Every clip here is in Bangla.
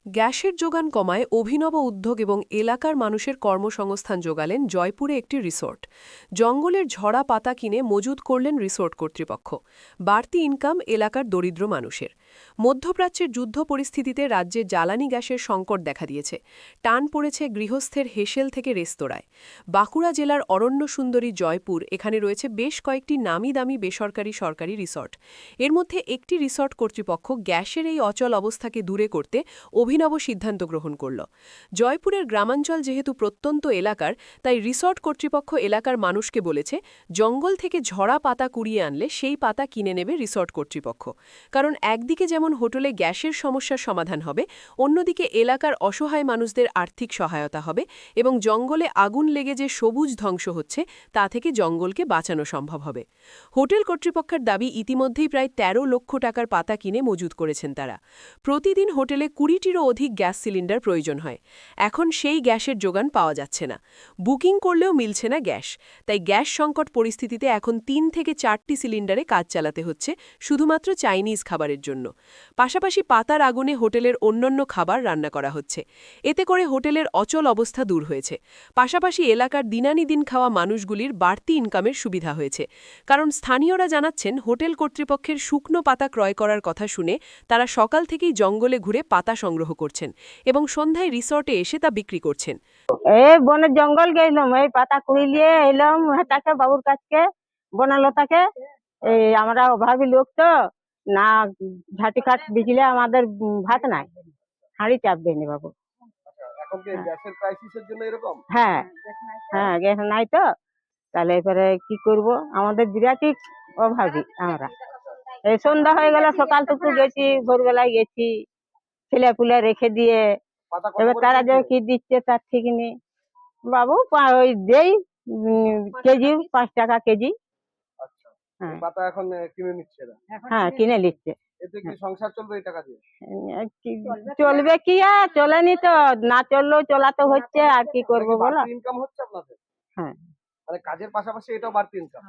গ্যাসের যোগান কমায় অভিনব উদ্যোগ এবং এলাকার মানুষের কর্মসংস্থান যোগালেন জয়পুরে একটি রিসোর্ট। জঙ্গলের ঝরা পাতা কিনে মজুত করলেন রিসোর্ট কর্তৃপক্ষ। বাড়তি ইনকাম এলাকার দরিদ্র মানুষের। মধ্যপ্রাচ্যের যুদ্ধ পরিস্থিতিতে রাজ্যে জ্বালানি গ্যাসের সংকট দেখা দিয়েছে। টান পড়েছে গৃহস্থের হেসেল থেকে রেস্তোরাঁয়। বাঁকুড়া জেলার অরণ্য সুন্দরী জয়পুর, এখানে রয়েছে বেশ কয়েকটি নামি দামি বেসরকারি সরকারি রিসোর্ট। এর মধ্যে একটি রিসোর্ট কর্তৃপক্ষ গ্যাসের এই অচল অবস্থাকে দূরে করতে অভিনব সিদ্ধান্ত গ্রহণ করল। জয়পুরের গ্রামাঞ্চল যেহেতু প্রত্যন্ত এলাকার, তাই রিসর্ট কর্তৃপক্ষ এলাকার মানুষকে বলেছে জঙ্গল থেকে ঝরা পাতা কুড়িয়ে আনলে সেই পাতা কিনে নেবে রিসর্ট কর্তৃপক্ষ। কারণ একদিকে যেমন হোটেলে গ্যাসের সমস্যার সমাধান হবে, অন্যদিকে এলাকার অসহায় মানুষদের আর্থিক সহায়তা হবে এবং জঙ্গলে আগুন লেগে যে সবুজ ধ্বংস হচ্ছে তা থেকে জঙ্গলকে বাঁচানো সম্ভব হবে। হোটেল কর্তৃপক্ষের দাবি, ইতিমধ্যেই প্রায় ১৩ লক্ষ টাকার পাতা কিনে মজুত করেছেন তারা। প্রতিদিন হোটেলে ২০টিরও অধিক গ্যাস সিলিন্ডার প্রয়োজন হয়। এখন সেই গ্যাসের যোগান পাওয়া যাচ্ছে না। বুকিং করলেও মিলছে না গ্যাস। তাই গ্যাস সংকট পরিস্থিতিতে এখন ৩ থেকে ৪টি সিলিন্ডারে কাজ চালাতে হচ্ছে, শুধুমাত্র চাইনিজ খাবারের জন্য। পাশাপাশি পাতার আগুনে হোটেলের অন্যান্য খাবার রান্না করা হচ্ছে। এতে করে হোটেলের অচল অবস্থা দূর হয়েছে। পাশাপাশি এলাকার দিনানিদিন খাওয়া মানুষগুলির বাড়তি ইনকামের সুবিধা হয়েছে। কারণ স্থানীয়রা জানাচ্ছেন, হোটেল কর্তৃপক্ষের শুকনো পাতা ক্রয় করার কথা শুনে তারা সকাল থেকেই জঙ্গলে ঘুরে পাতা সংগ্রহ করছেন এবং সন্ধ্যায় রিসর্টে এসে তা বিক্রি করছেন। এই বনের জঙ্গল গেলাম, এই পাতা কুড়ি নিয়ে এলাম হেটাকে বাবুর কাছকে বনলতাকে। এই আমরা অভাবী লোক তো, না ঝাঁটি কাঠ বিকলে আমাদের ভাত নাই, হাঁড়ি চাপবে নি বাবু। এখন কি গ্যাসের ক্রাইসিসের জন্য এরকম? হ্যাঁ হ্যাঁ, গ্যাস নাই তো, তাহলে এবারে কি করব, আমাদের বিরাটই অভাবী আমরা। এই সন্ধ্যা হয়ে গেল, সকাল টুকু গেছি, ভোরবেলায় গেছি, ছেলে পুলে রেখে দিয়ে পাতা কত এবার করে তারা যে কিনছে? কি দিচ্ছে তার ঠিক নেই বাবু। ওই দেই কেজি ৫ টাকা কেজি। আচ্ছা, হ্যাঁ এই পাতা এখন কিনে নিচ্ছে এরা। হ্যাঁ, কিনে নিচ্ছে। এতে কি সংসার চলবে এই টাকা দিয়ে? চলবে কি, আর চলেনি তো, না চললেও চলাতে হচ্ছে, আর কি মানে করবো কি বলো। বাড়তি ইনকাম হচ্ছে আপনাদের? হ্যাঁ মানে কাজের পাশাপাশি এটাও বাড়তি ইনকাম?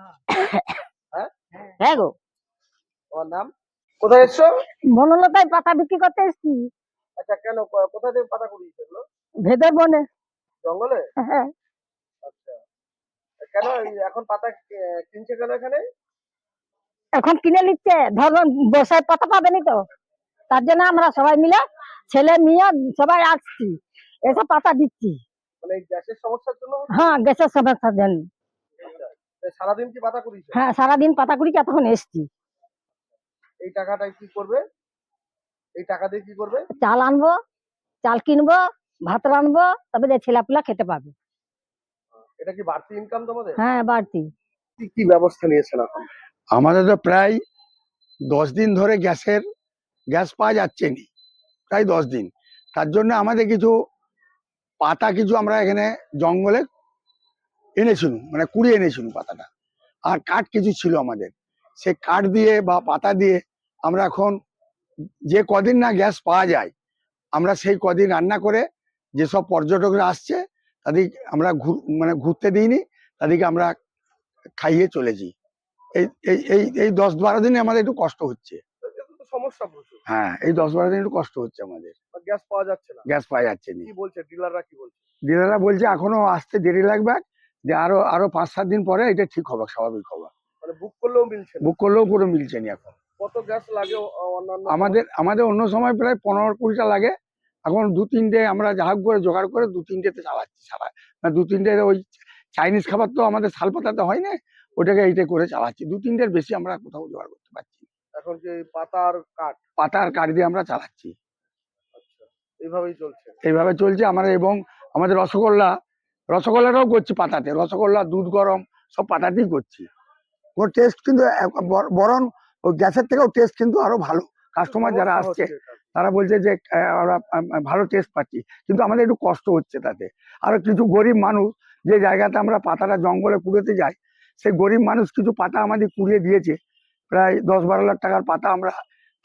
হ্যাঁ, হ্যাঁ গো। তোমার নাম? কোথায় এসছো? বনলতায় পাতা বিক্রি করতে এসছি। আচ্ছা, কেন কোথা থেকে পাতা কুড়িয়েছে এগুলো? ভেতর বনে। জঙ্গলে? হ্যাঁ, আচ্ছা, কেন এখন পাতা কিনছে কেন এখানে? এখন কিনে নিচ্ছে, ধরুন বসায় পাতা পাবেনি তো, তার জন্য আমরা সবাই মিলে ছেলে মেয়ে সবাই আসছি, এসব পাতা দিচ্ছি। মানে এই গ্যাসের সমস্যার জন্য হচ্ছে? হ্যাঁ, গ্যাসের সমস্যার জন্য। আচ্ছা, সারাদিন কি পাতা কুড়িয়েছে? হ্যাঁ, সারাদিন পাতা কুড়ি তখন এসছি। এই টাকাটাই কি করবে? এই টাকা দিয়ে কি করবে? চাল আনবো, চাল কিনবো, ভাত রানবো, তবে যে ছেলেপুলা খেতে পাবে। এটা কি বাড়তি ইনকাম তোমাদের? হ্যাঁ, বাড়তি। কি কি ব্যবস্থা নিয়েছেন এখন? আমাদের তো প্রায় 10 দিন ধরে গ্যাস পাওয়া যাচ্ছে না, প্রায় 10 দিন। তার জন্য আমাদের কিছু পাতা আমরা এখানে জঙ্গলে এনেছিলাম, মানে কুড়িয়ে এনেছিলাম পাতাটা। আর কাঠ কিছু ছিল আমাদের, সে কাঠ দিয়ে বা পাতা দিয়ে আমরা এখন যে কদিন না গ্যাস পাওয়া যায়, আমরা সেই কদিন রান্না করে যেসব পর্যটকরা আসছে তাদের আমরা মানে ঘুরতে দিইনি, তাদেরকে আমরা খাইয়ে চলেছি। এই এই এই এই 10-12 দিনে আমাদের একটু কষ্ট হচ্ছে। এটা তো সমস্যা প্রচুর। হ্যাঁ, এই 10-12 দিন একটু কষ্ট হচ্ছে আমাদের, গ্যাস পাওয়া যাচ্ছে না। গ্যাস পাওয়া যাচ্ছে না। কি বলছে ডিলাররা, কি বলছে? ডিলাররা বলছে এখনো আসতে দেরি লাগবে, যে আরো আরো 5-7 দিন পরে এটা ঠিক হবে, স্বাভাবিক হবে। মানে বুক করলেও মিলছে না? বুক করলেও পুরো মিলছে না এখন। কত গ্যাস লাগে অন্যান্য? আমাদের অন্য সময় প্রায় 15-20টা লাগে, এখন 2-3টে আমরা যাহাক করে জোগাড় করে 2-3টেতে চালাচ্ছি সারা। মানে 2-3টে ওই চাইনিজ খাবার তো আমাদের শাল পাতাতে হয় না, ওটাকে এইটা করে চালাচ্ছি। 2-3টের বেশি আমরা কোথাও জোগাড় করতে পারছি না। এখন কি পাতার কাঠ? পাতার কাঠ দিয়ে আমরা চালাচ্ছি, আচ্ছা, এইভাবেই চলছে। এইভাবে চলছে আমরা। এবং আমাদের রসগোল্লাটাও করছি পাতাতে, রসগোল্লা, দুধ গরম সব পাতাতেই করছি। ওর টেস্ট কিন্তু বরং ওই গ্যাসের থেকেও টেস্ট কিন্তু আরো ভালো। কাস্টমার যারা সমস্যা আসছে হচ্ছে এটা। তারা বলছে যে আমরা ভালো টেস্ট পাচ্ছি, কিন্তু আমাদের একটু কষ্ট হচ্ছে তাতে। আরো কিছু গরিব মানুষ, যে জায়গাতে আমরা পাতাটা জঙ্গলে কুড়োতে যাই, সেই গরিব মানুষ কিছু পাতা আমাদের কুড়িয়ে দিয়েছে, প্রায় 10-12 লাখ টাকার পাতা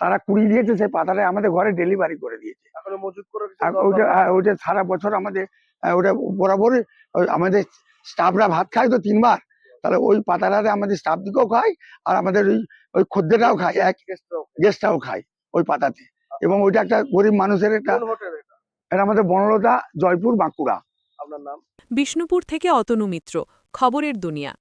তারা কুড়িয়ে দিয়েছে, সেই পাতাটা আমাদের ঘরে ডেলিভারি করে দিয়েছে। এখনো মজুত করে আর ওইটা সারা বছর আমাদের ওটা বরাবরই আমাদের স্টাফরা ভাত খায় তো 3 বার, তাহলে ওই পাতাটাতে আমাদের স্টাফ দিকেও খায়, আর আমাদের ওই খদ্দেররাও খায়, গেস্টরাও খায় ওই পাতাতে। এবং ওইটা একটা গরিব মানুষের একটা কোন হোটেলে? এটা আমাদের বনলতা, জয়পুর, বাঁকুড়া। আপনার নাম? বিষ্ণুপুর থেকে অতনু মিত্র, খবরের দুনিয়া।